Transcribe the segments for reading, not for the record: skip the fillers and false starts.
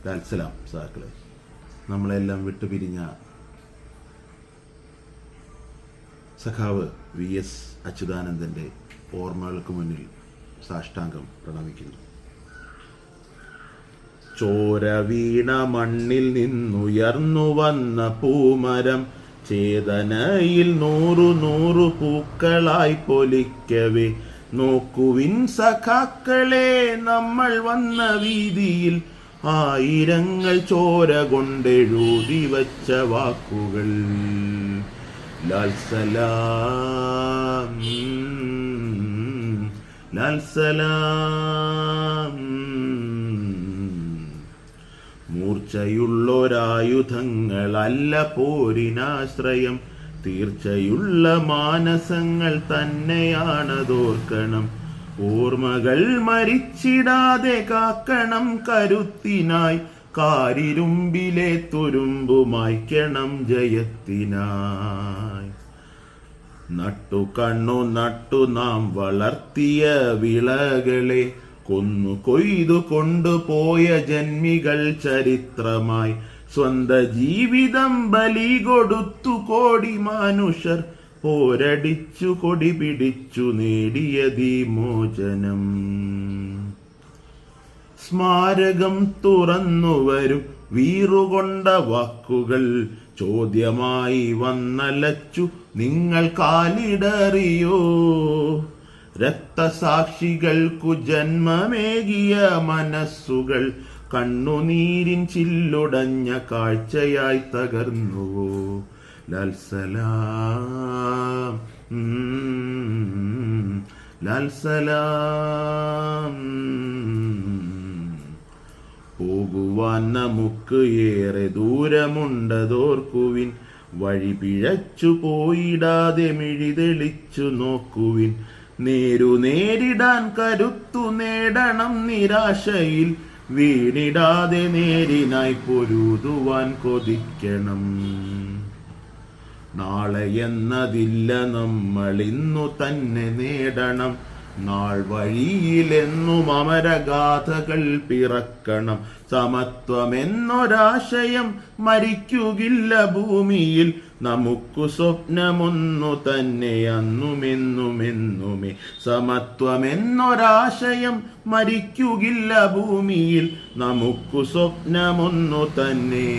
ലാൽസലാം സഹാക്കളെ, നമ്മളെല്ലാം വിട്ടുപിരിഞ്ഞ സഖാവ് VS അച്യുതാനന്ദൻ്റെ ഓർമ്മകൾക്ക് മുന്നിൽ സാഷ്ടാംഗം പ്രണമിക്കുന്നു. ചോര വീണ മണ്ണിൽ നിന്നുയർന്നു വന്ന പൂമരം ചേതനയിൽ നൂറു നൂറു പൂക്കളായി പൊലിക്കവേ, നോക്കുവിൻ സഖാക്കളെ നമ്മൾ വന്ന വീതിയിൽ ആയിരങ്ങൾ ചോര കൊണ്ടെഴുതി വച്ച വാക്കുകൾ. ലാൽസലാം ലാൽസലാം. മൂർച്ചയുള്ളൊരായുധങ്ങളല്ല പോരിനാശ്രയം, തീർച്ചയുള്ള മാനസങ്ങൾ തന്നെയാണതോർക്കണം. ഓർമ്മകൾ മരിച്ചിടാതെ കാക്കണം കരുത്തിനായി, കാരിരുമ്പിലെ തുരുമ്പു മായ്ക്കണം ജയത്തിനായി. നട്ടു കണ്ണു നട്ടു നാം വളർത്തിയ വിളകളെ കൊന്നു കൊയ്തു കൊണ്ടുപോയ ജന്മികൾ ചരിത്രമായി, സ്വന്ത ജീവിതം ബലി കൊടുത്തു കോടി മനുഷ്യർ പോരടിച്ചു കൊടി പിടിച്ചു നേടിയതീ മോചനം. സ്മാരകം തുറന്നു വരും വീറുകൊണ്ട വാക്കുകൾ ചോദ്യമായി വന്നലച്ചു നിങ്ങൾ കാലിടറിയോ. രക്തസാക്ഷികൾക്കു ജന്മമേകിയ മനസ്സുകൾ കണ്ണുനീരിൻ ചില്ലുടഞ്ഞ കാഴ്ചയായി തകർന്നുവോ. ലാൽസലാം ലാൽസലാം. പോകുവാൻ നമുക്ക് ഏറെ ദൂരമുണ്ടതോർക്കുവിൻ, വഴി പിഴച്ചു പോയിടാതെ മിഴിതെളിച്ചു നോക്കുവിൻ. നേരിടാൻ കരുത്തു നേടണം നിരാശയിൽ, വീണിടാതെ നേരിനായി പൊരുതുവാൻ കൊതിക്കണം. നാളെ എന്നതില്ല, നമ്മൾ ഇന്നു തന്നെ നേടണം. നാൾ വഴിയിലെന്നും അമരഗാഥകൾ പിറക്കണം. സമത്വമെന്നൊരാശയം മരിക്കുകില്ല ഭൂമിയിൽ, നമുക്കു സ്വപ്നമൊന്നു തന്നെ അന്നുമെന്നുമെന്നുമേ. സമത്വമെന്നൊരാശയം മരിക്കുകില്ല ഭൂമിയിൽ, നമുക്കു സ്വപ്നമൊന്നു തന്നെ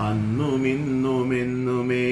അന്നുമിന്നുമെന്നുമേ.